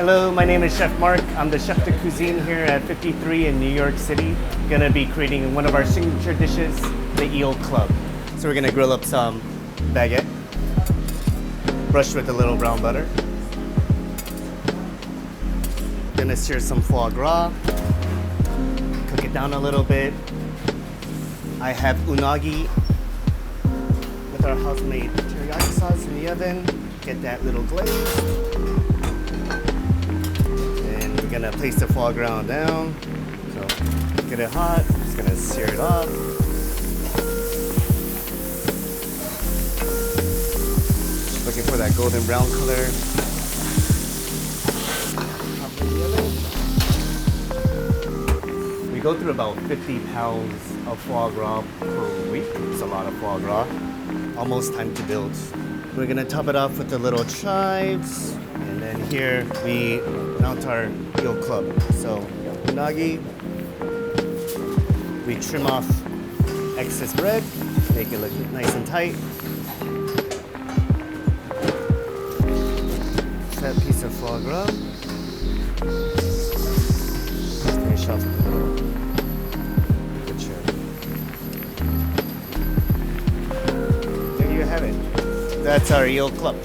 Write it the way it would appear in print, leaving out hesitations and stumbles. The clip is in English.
Hello, my name is Chef Mark. I'm the chef de cuisine here at 53 in New York City. Gonna be creating one of our signature dishes, the Eel Club. So we're gonna grill up some baguette, brushed with a little brown butter. Gonna sear some foie gras, cook it down a little bit. I have unagi with our house-made teriyaki sauce in the oven. Get that little glaze. And we're gonna place the foie gras down. So get it hot, just gonna sear it off. Looking for that golden brown color. Pop it in the oven. We go through about 50 pounds of foie gras per week. It's a lot of foie gras. Almost time to build. We're gonna top it off with the little chives. And then here we mount our Eel Club. So unagi, we trim off excess bread, make it look nice and tight. That piece of foie gras. Finish off with a little butcher. There you have it. That's our Eel Club.